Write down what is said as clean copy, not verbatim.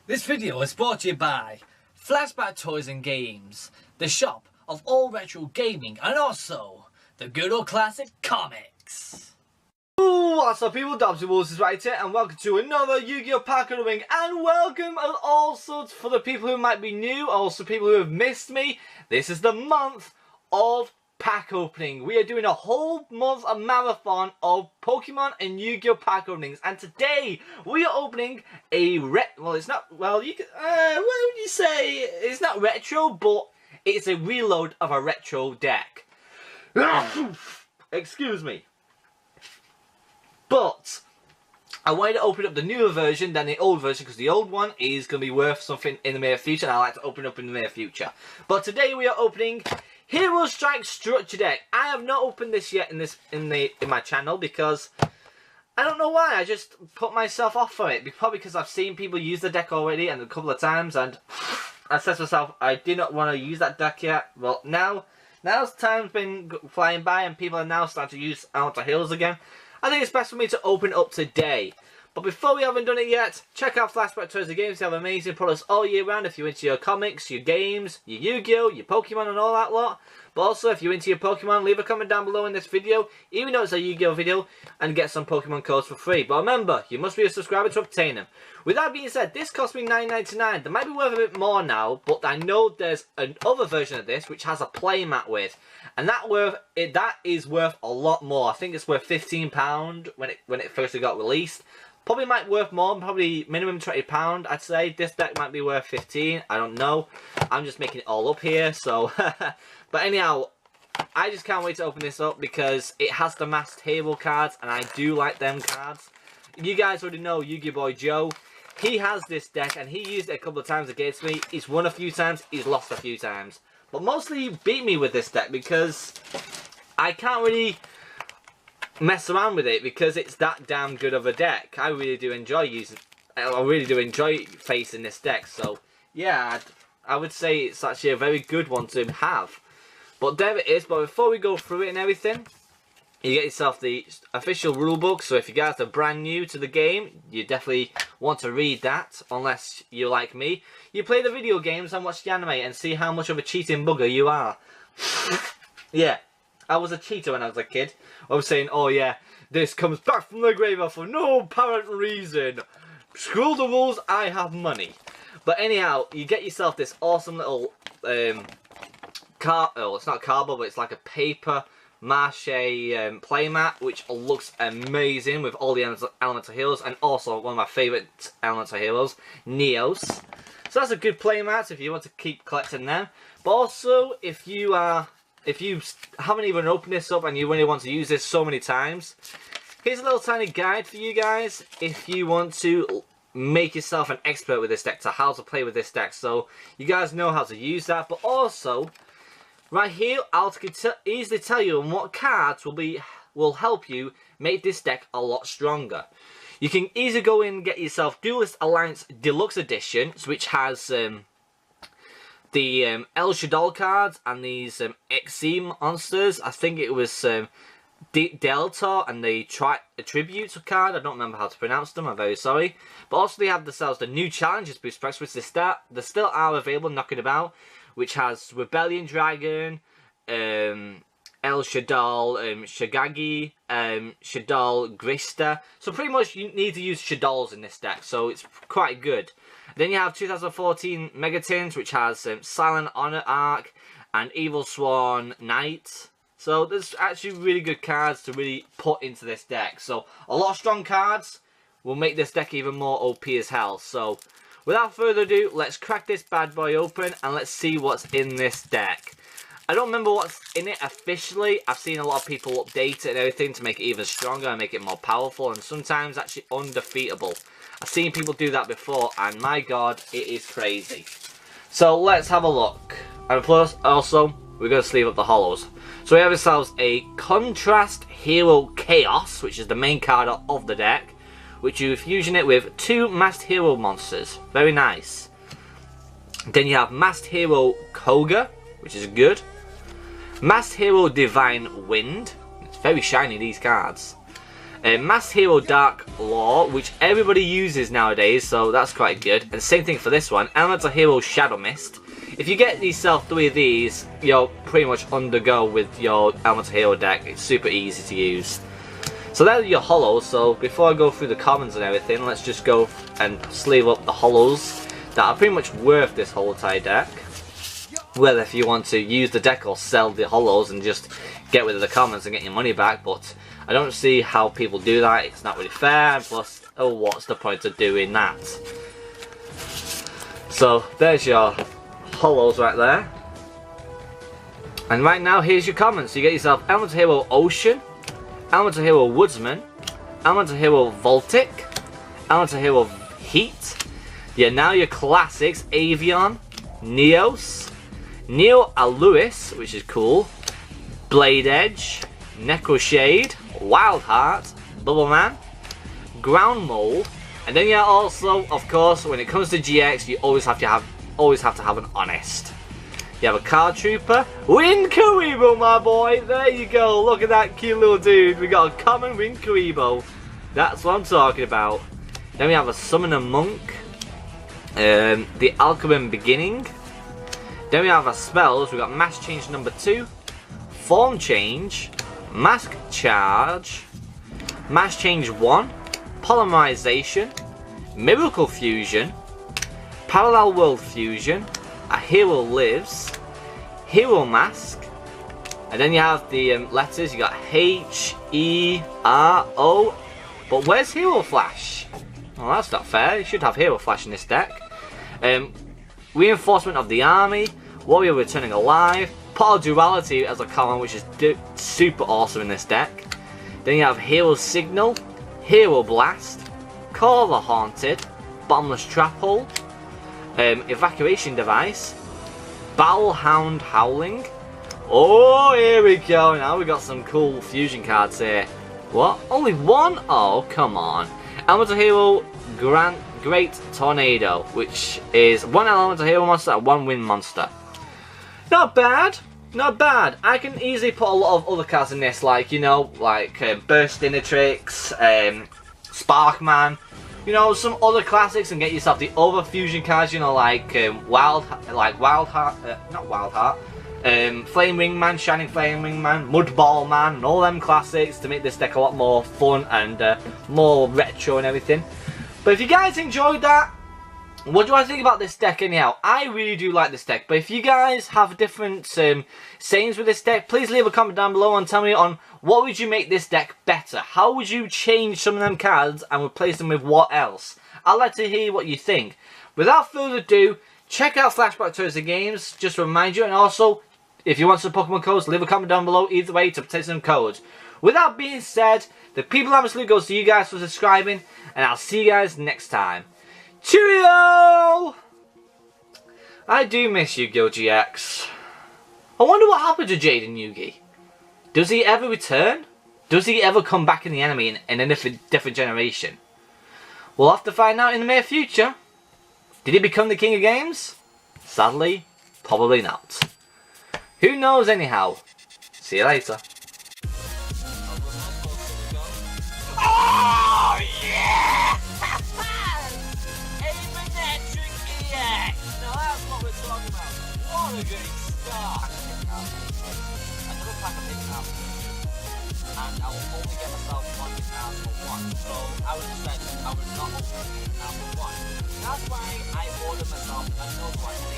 This video is brought to you by Flashback Toys and Games, the shop of all retro gaming and also the good old classic comics. What's up people, Dobsy Wolves is right here and welcome to another Yu-Gi-Oh! Pack opening, and welcome also for the people who might be new, also people who have missed me. This is the month of pack opening. We are doing a whole month of marathon of Pokemon and Yu-Gi-Oh! Pack openings, and today we are opening a it's not retro, but it's a reload of a retro deck. Excuse me. But I wanted to open up the newer version than the old version because the old one is going to be worth something in the near future, and I like to open up in the near future. But today we are opening Hero Strike Structure Deck. I have not opened this yet in my channel because I don't know why. I just put myself off for it. Probably because I've seen people use the deck already and a couple of times, and I said to myself I did not want to use that deck yet. Well, now's time's been flying by and people are now starting to use Elemental Heroes again. I think it's best for me to open up today. But before we haven't done it yet, check out Flashback Toys and Games. They have amazing products all year round if you're into your comics, your games, your Yu-Gi-Oh!, your Pokemon and all that lot. But also if you're into your Pokemon, leave a comment down below in this video, even though it's a Yu-Gi-Oh! Video, and get some Pokemon codes for free. But remember, you must be a subscriber to obtain them. With that being said, this cost me $9.99. They might be worth a bit more now, but I know there's another version of this which has a playmat with. And that is worth a lot more. I think it's worth £15 when it first got released. Probably might worth more, probably minimum £20 I'd say. This deck might be worth 15, I don't know. I'm just making it all up here, so but anyhow, I just can't wait to open this up because it has the masked hero cards and I do like them cards. You guys already know Yu-Gi-Oh! Boy Joe. He has this deck and he used it a couple of times against me. He's won a few times, he's lost a few times. But mostly he beat me with this deck because I can't really mess around with it because it's that damn good of a deck. I really do enjoy facing this deck. So yeah, I would say it's actually a very good one to have. But there it is. But before we go through it and everything, you get yourself the official rulebook. So if you guys are brand new to the game, you definitely want to read that. Unless you're like me, you play the video games and watch the anime and see how much of a cheating bugger you are. Yeah, I was a cheater when I was a kid. I was saying, oh yeah, this comes back from the graveyard for no apparent reason. Screw the rules, I have money. But anyhow, you get yourself this awesome little it's not cardboard, but it's like a paper mache playmat, which looks amazing with all the Elemental Heroes, and also one of my favourite Elemental Heroes, Neos. So that's a good playmat if you want to keep collecting them. But also, if you haven't even opened this up and you really want to use this so many times, here's a little tiny guide for you guys if you want to make yourself an expert with this deck, to how to play with this deck, so you guys know how to use that. But also, right here, I'll easily tell you on what cards will help you make this deck a lot stronger. You can easily go in and get yourself Duelist Alliance Deluxe Edition, which has the El Shaddai cards and these XC monsters. I think it was Delta and the Tribute card. I don't remember how to pronounce them, I'm very sorry. But also they have themselves the new Challenges boost packs, which they still are available, knocking about, which has Rebellion Dragon, El Shaddai, Shagagi, Shaddai Grista. So pretty much you need to use Shaddais in this deck, so it's quite good. Then you have 2014 Megatins, which has Silent Honor Arc and Evil Swan Knight. So there's actually really good cards to really put into this deck. So a lot of strong cards will make this deck even more OP as hell. So without further ado, let's crack this bad boy open and let's see what's in this deck. I don't remember what's in it officially. I've seen a lot of people update it and everything to make it even stronger and make it more powerful and sometimes actually undefeatable. I've seen people do that before and my god, it is crazy. So let's have a look. And plus, also, we're going to sleeve up the hollows. So we have ourselves a Contrast Hero Chaos, which is the main card of the deck, which you fusion it with 2 Masked Hero monsters. Very nice. Then you have Masked Hero Koga, which is good. Masked Hero Divine Wind. It's very shiny, these cards. Masked Hero Dark Law, which everybody uses nowadays, so that's quite good. And same thing for this one, Elemental Hero Shadow Mist. If you get yourself 3 of these, you'll pretty much undergo with your Elemental Hero deck. It's super easy to use. So they're your holos, so before I go through the commons and everything, let's just go and sleeve up the holos that are pretty much worth this whole entire deck. Whether if you want to use the deck or sell the holos and just get rid of the commons and get your money back, but I don't see how people do that. It's not really fair, and plus, oh, what's the point of doing that? So there's your holos right there. And right now, here's your commons. So you get yourself Elemental Hero Ocean, Elemental Hero Woodsman, Elemental Hero Voltic, Elemental Hero Heat. Yeah, now your classics, Avion, Neos, Neo Aluis, which is cool, Blade Edge, Necro Shade, Wild Heart, Bubble Man, Ground Mold, and then you also, of course, when it comes to GX, you always have to have an Honest. You have a Card Trooper, Wind Karibo, my boy. There you go. Look at that cute little dude. We got a common Wind Karibo. That's what I'm talking about. Then we have a Summoner Monk, the Alchemist Beginning. Then we have our spells. We got Mass Change number 2, Form Change, Mask Charge, Mass Change 1, Polymerization, Miracle Fusion, Parallel World Fusion, A Hero Lives, Hero Mask, and then you have the letters. You got H, E, R, O, but where's Hero Flash? Well, that's not fair. You should have Hero Flash in this deck. Reinforcement of the Army, Warrior Returning Alive, Pot of Duality as a common, which is super awesome in this deck. Then you have Hero Signal, Hero Blast, Call the Haunted, Bottomless Trap Hole, Evacuation Device, Battle Hound Howling. Oh, here we go. Now we got some cool fusion cards here. What? Only one? Oh, come on. Elemental Hero Great Tornado, which is 1 Elemental Hero monster and 1 Wind monster. Not bad. Not bad. I can easily put a lot of other cards in this, like, you know, like Burst Inatrix, Sparkman, you know, some other classics, and get yourself the other fusion cards, you know, like Wild Heart, Flame Wingman, Shining Flame Wingman, Mudball Man, and all them classics to make this deck a lot more fun and more retro and everything. But if you guys enjoyed that, what do I think about this deck anyhow? I really do like this deck, but if you guys have different sayings with this deck, please leave a comment down below and tell me on what would you make this deck better. How would you change some of them cards and replace them with what else? I'd like to hear what you think. Without further ado, check out Flashback Toys and Games, just to remind you, and also, if you want some Pokemon codes, leave a comment down below either way to obtain some codes. With that being said, the people absolutely goes to you guys for subscribing, and I'll see you guys next time. Cheerio! I do miss Yu-Gi-Oh! GX. I wonder what happened to Jaden Yugi. Does he ever return? Does he ever come back in the anime in a different generation? We'll have to find out in the near future. Did he become the king of games? Sadly, probably not. Who knows anyhow? See you later. Oh yeah! Now that's what we're talking about. What a great start! Another pack of hidden apples. And I will only get myself one hidden apple one. So I was deciding I would not open hidden apple one. That's why I ordered myself another one.